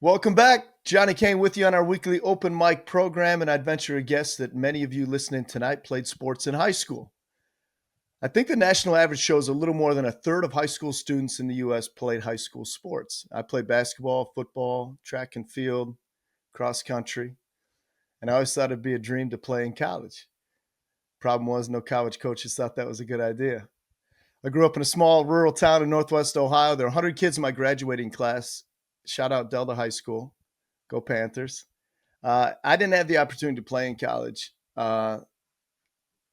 Welcome back. Johnny Kane with you on our weekly open mic program, and I'd venture a guess that many of you listening tonight played sports in high school. I think the national average shows a little more than a third of high school students in the U.S. played high school sports. I played basketball, football, track and field, cross country, and I always thought it'd be a dream to play in college. Problem was, no college coaches thought that was a good idea. I grew up in a small rural town in Northwest Ohio. There are 100 kids in my graduating class. Shout out Delta High School. Go Panthers. I didn't have the opportunity to play in college. And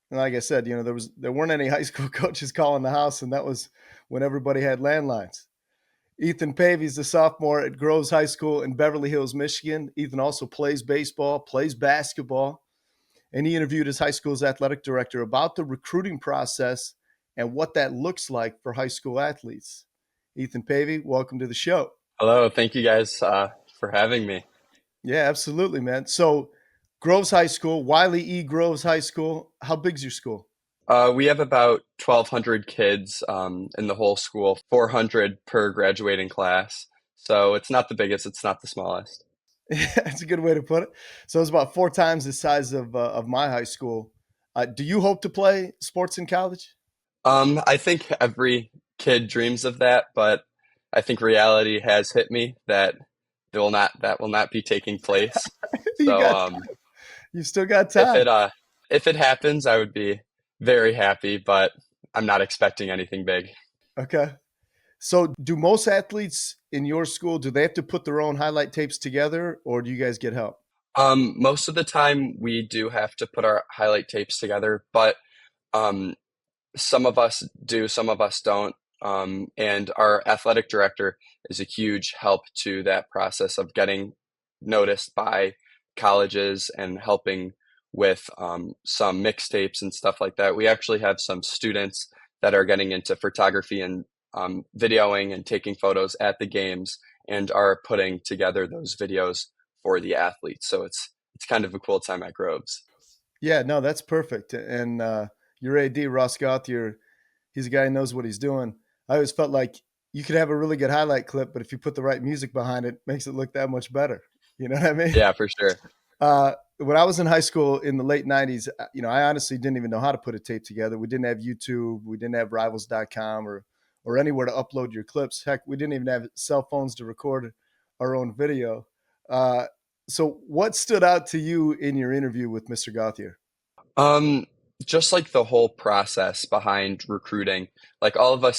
like I said, there weren't any high school coaches calling the house, and that was when everybody had landlines. Ethan Pavey is a sophomore at Groves High School in Beverly Hills, Michigan. Ethan also plays baseball, plays basketball, and he interviewed his high school's athletic director about the recruiting process and what that looks like for high school athletes. Ethan Pavey, welcome to the show. Hello, thank you guys for having me. Yeah, absolutely, man. So Groves High School, Wiley E. Groves High School. How big's your school? We have about 1,200 kids in the whole school, 400 per graduating class. So it's not the biggest, it's not the smallest. That's a good way to put it. So it's about 4 times the size of my high school. Do you hope to play sports in college? I think every kid dreams of that, but I think reality has hit me that that will not be taking place. you So got, you still got if time. it happens, I would be very happy, but I'm not expecting anything big. Okay. So do most athletes in your school, do they have to put their own highlight tapes together, or do you guys get help? Most of the time we do have to put our highlight tapes together, but um, some of us do, some of us don't. And our athletic director is a huge help to that process of getting noticed by colleges and helping with some mixtapes and stuff like that. We actually have some students that are getting into photography and videoing and taking photos at the games and are putting together those videos for the athletes. So it's kind of a cool time at Groves. Yeah, no, that's perfect. And your AD, Ross Gauthier, he's a guy who knows what he's doing. I always felt like you could have a really good highlight clip, but if you put the right music behind it, it makes it look that much better. You know what I mean? Yeah, for sure. When I was in high school in the late 90s, I honestly didn't even know how to put a tape together. We didn't have YouTube. We didn't have rivals.com or anywhere to upload your clips. Heck, we didn't even have cell phones to record our own video. Uh, so what stood out to you in your interview with Mr. Gauthier? Um, just like the whole process behind recruiting, like all of us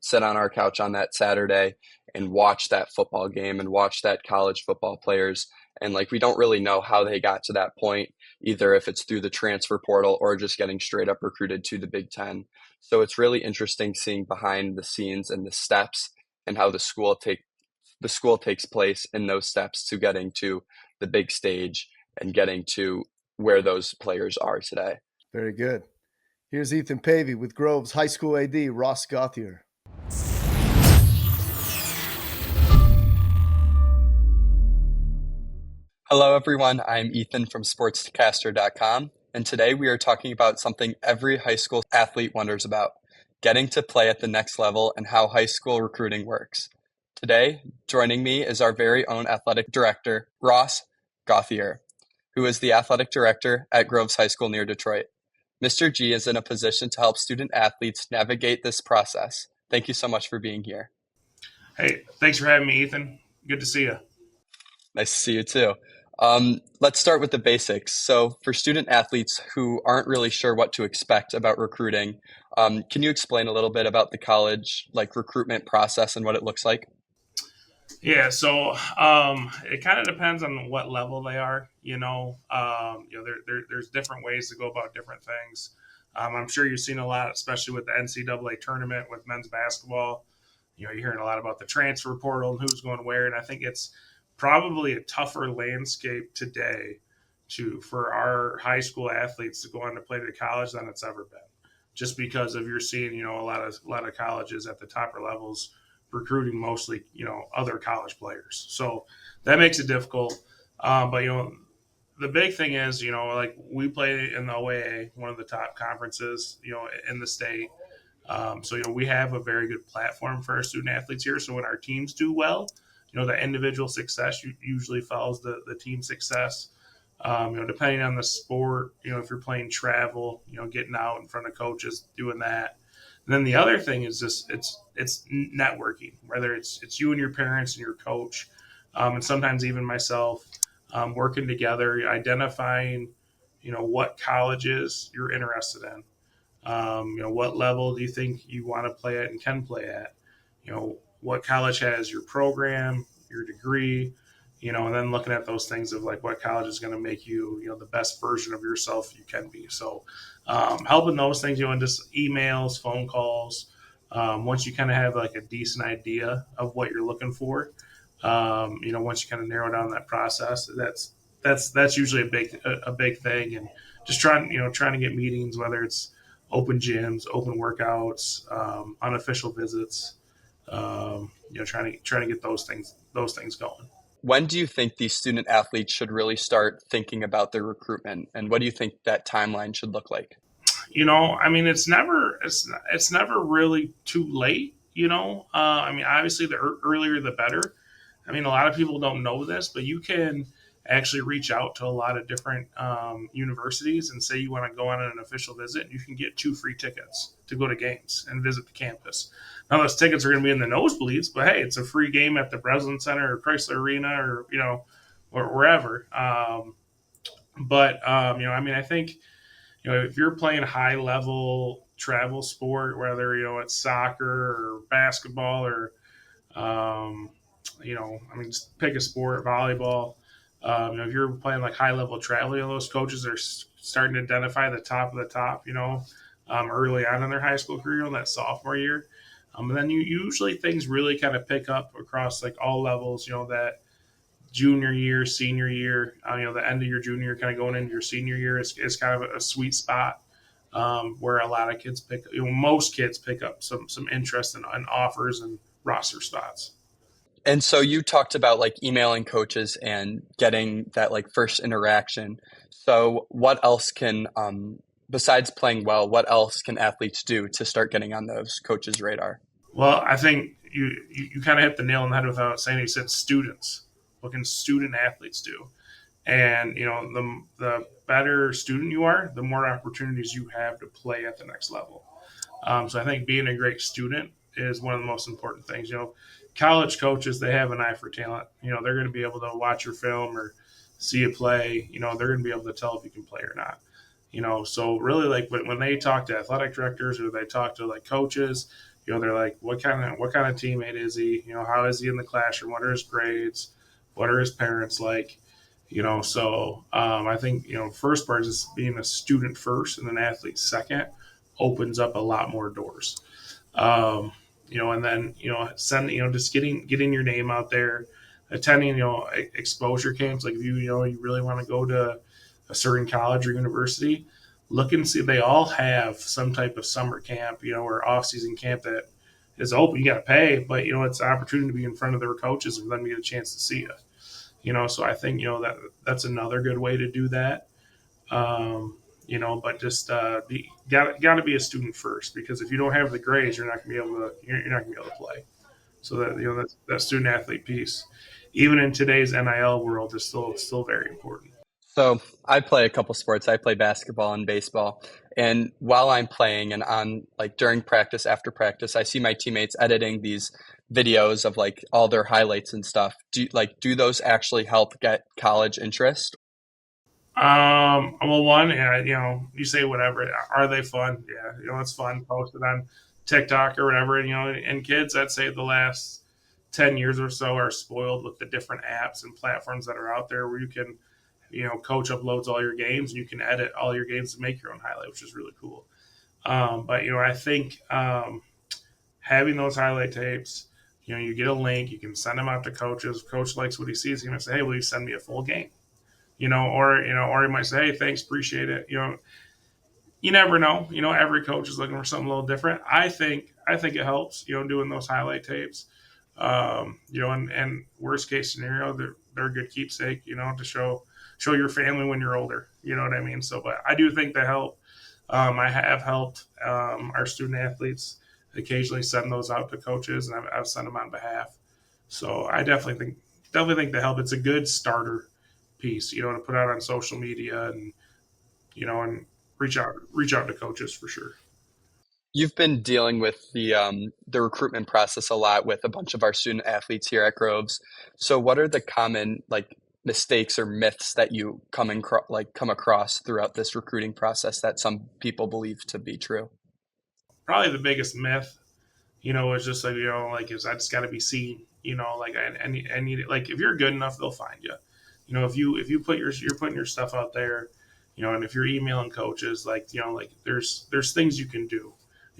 sit on our couch on that Saturday and watch that football game and watch that college football players. And like, we don't really know how they got to that point, either if it's through the transfer portal or just getting straight up recruited to the Big Ten. So it's really interesting seeing behind the scenes and the steps and how the school takes place in those steps to getting to the big stage and getting to where those players are today. Very good. Here's Ethan Pavey with Groves High School AD, Ross Gauthier. Hello, everyone. I'm Ethan from SportsCaster.com, and today we are talking about something every high school athlete wonders about, getting to play at the next level and how high school recruiting works. Today, joining me is our very own athletic director, Ross Gauthier, who is the athletic director at Groves High School near Detroit. Mr. G is in a position to help student athletes navigate this process. Thank you so much for being here. Hey, thanks for having me, Ethan. Good to see you. Nice to see you too. Let's start with the basics. So, for student athletes who aren't really sure what to expect about recruiting, can you explain a little bit about the college recruitment process and what it looks like? Yeah, so it kind of depends on what level they are. There's different ways to go about different things. I'm sure you've seen a lot, especially with the NCAA tournament with men's basketball. You're hearing a lot about the transfer portal and who's going where, and I think it's probably a tougher landscape today for our high school athletes to go on to play to college than it's ever been. Just because of you're seeing, a lot of colleges at the topper levels recruiting mostly, other college players. So that makes it difficult. But the big thing is, like we play in the OAA, one of the top conferences, in the state. So we have a very good platform for our student athletes here. So when our teams do well, the individual success usually follows the team success. Depending on the sport, if you're playing travel, getting out in front of coaches, doing that. And then the other thing is just it's networking, whether it's you and your parents and your coach, and sometimes even myself, working together, identifying, what colleges you're interested in. What level do you think you want to play at and can play at? What college has your program, your degree, and then looking at those things of like what college is going to make you, the best version of yourself you can be. So, helping those things, and just emails, phone calls. Once you kind of have like a decent idea of what you're looking for, once you kind of narrow down that process, that's usually a big thing. And just trying to get meetings, whether it's open gyms, open workouts, unofficial visits. Trying to get those things going. When do you think these student athletes should really start thinking about their recruitment, and what do you think that timeline should look like? It's never really too late. Obviously the earlier the better. A lot of people don't know this, but you can actually reach out to a lot of different universities and say you want to go on an official visit, and you can get 2 free tickets to go to games and visit the campus. Now those tickets are going to be in the nosebleeds, but hey, it's a free game at the Breslin Center or Chrysler Arena or wherever. I think if you're playing high level travel sport, whether it's soccer or basketball or just pick a sport, volleyball. If you're playing like high level travel, those coaches are starting to identify the top of the top, early on in their high school career, in that sophomore year. And then usually things really kind of pick up across like all levels, that junior year, senior year, the end of your junior year, kind of going into your senior year is kind of a sweet spot where a lot of kids most kids pick up some interest in offers and roster spots. And so you talked about like emailing coaches and getting that like first interaction. So what else can, besides playing well, what else can athletes do to start getting on those coaches' radar? Well, I think you kind of hit the nail on the head without saying it. You said students. What can student athletes do? And the better student you are, the more opportunities you have to play at the next level. So I think being a great student is one of the most important things. College coaches, they have an eye for talent. They're going to be able to watch your film or see you play. They're going to be able to tell if you can play or not. So really, like when they talk to athletic directors or they talk to like coaches, they're like, what kind of teammate is he? How is he in the classroom? What are his grades? What are his parents like? I think first part is being a student first and an athlete second opens up a lot more doors. And then just getting your name out there, attending exposure camps. Like if you really want to go to a certain college or university, look and see. They all have some type of summer camp, or off-season camp that is open. You got to pay, but it's an opportunity to be in front of their coaches and then get a chance to see you. So I think that's another good way to do that. But just got to be a student first, because if you don't have the grades, you're not going to be able to play. So that student athlete piece, even in today's NIL world, is still very important. So I play a couple sports. I play basketball and baseball. And while I'm playing and on like during practice, after practice, I see my teammates editing these videos of like all their highlights and stuff. Do those actually help get college interest? Well, one, you say whatever. Are they fun? Yeah, it's fun. Posted on TikTok or whatever. And kids, I'd say the last 10 years or so are spoiled with the different apps and platforms that are out there where you can, coach uploads all your games and you can edit all your games to make your own highlight, which is really cool. But I think having those highlight tapes, you get a link, you can send them out to coaches. If coach likes what he sees, he might say, hey, will you send me a full game? Or he might say, hey, thanks, appreciate it. You never know. Every coach is looking for something a little different. I think it helps, doing those highlight tapes. And worst case scenario, they're a good keepsake, to show your family when you're older. You know what I mean? So, but I do think they help. I have helped our student athletes occasionally send those out to coaches, and I've sent them on behalf. So I definitely think the help, it's a good starter piece, to put out on social media, and reach out to coaches for sure. You've been dealing with the recruitment process a lot with a bunch of our student athletes here at Groves. So, what are the common like mistakes or myths that you come across throughout this recruiting process that some people believe to be true? Probably the biggest myth, is just like, is I just got to be seen, like I need it. Like if you're good enough, they'll find you. If you you're putting your stuff out there, and if you're emailing coaches, like, like there's things you can do.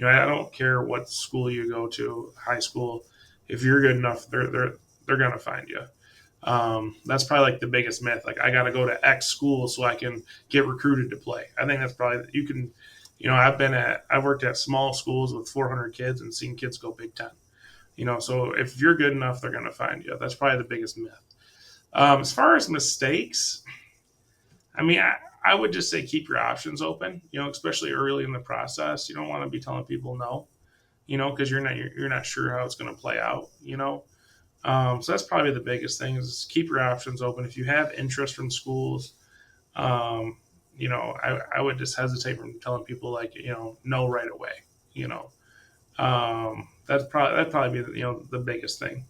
I don't care what school you go to, high school. If you're good enough, they're gonna find you. That's probably like the biggest myth. Like I got to go to X school so I can get recruited to play. I think that's probably you can. I've worked at small schools with 400 kids and seen kids go Big Ten. So if you're good enough, they're going to find you. That's probably the biggest myth. As far as mistakes, I mean, I would just say keep your options open. Especially early in the process. You don't want to be telling people no. Because you're not sure how it's going to play out. So that's probably the biggest thing is keep your options open. If you have interest from schools, I would just hesitate from telling people like, no right away. You know, that'd probably be the biggest thing.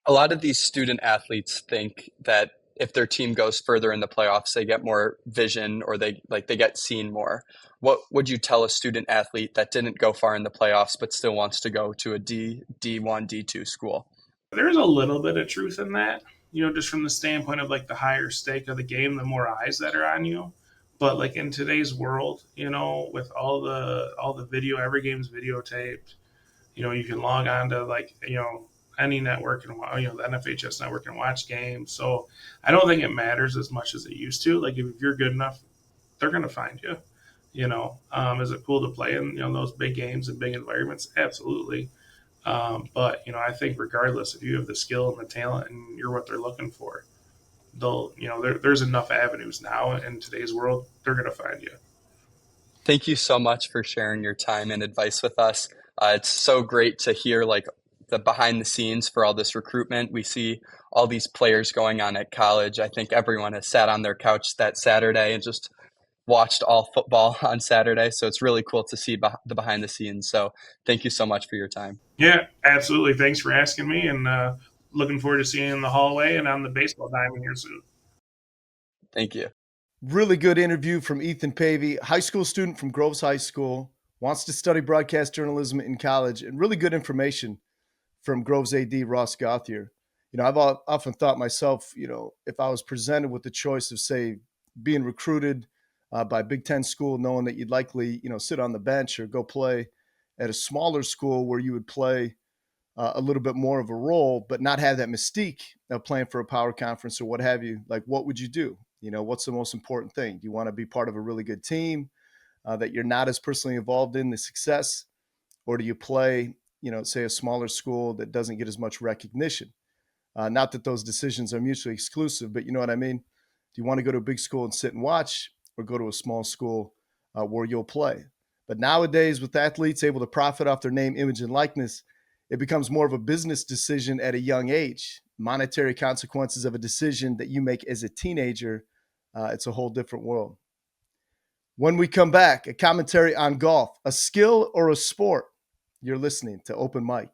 A lot of these student athletes think that if their team goes further in the playoffs, they get more vision or they get seen more. What would you tell a student athlete that didn't go far in the playoffs but still wants to go to a D1, D2 school? There's a little bit of truth in that. Just from the standpoint of like the higher stake of the game, the more eyes that are on you. But like in today's world, with all the video, every game's videotaped. You can log on to like any network and the NFHS network and watch games. So I don't think it matters as much as it used to. Like if you're good enough, they're gonna find you. Is it cool to play in those big games and big environments? Absolutely. But I think regardless, if you have the skill and the talent and you're what they're looking for, they'll there's enough avenues now in today's world. They're gonna find you. Thank you so much for sharing your time and advice with us. It's so great to hear like the behind the scenes for all this recruitment. We see all these players going on at college. I think everyone has sat on their couch that Saturday and just watched all football on Saturday. So it's really cool to see the behind the scenes. So thank you so much for your time. Yeah, absolutely. Thanks for asking me, and looking forward to seeing you in the hallway and on the baseball diamond here soon. Thank you. Really good interview from Ethan Pavey, high school student from Groves High School, wants to study broadcast journalism in college, and really good information from Groves AD Ross Gauthier. I've often thought myself, if I was presented with the choice of, say, being recruited by a Big Ten school, knowing that you'd likely, sit on the bench or go play at a smaller school where you would play a little bit more of a role, but not have that mystique of playing for a power conference or what have you, like what would you do? What's the most important thing? Do you want to be part of a really good team that you're not as personally involved in the success? Or do you play, say a smaller school that doesn't get as much recognition? Not that those decisions are mutually exclusive, but you know what I mean? Do you want to go to a big school and sit and watch or go to a small school where you'll play? But nowadays, with athletes able to profit off their name, image, and likeness, it becomes more of a business decision at a young age. Monetary consequences of a decision that you make as a teenager, it's a whole different world. When we come back, a commentary on golf, a skill or a sport. You're listening to Open Mic.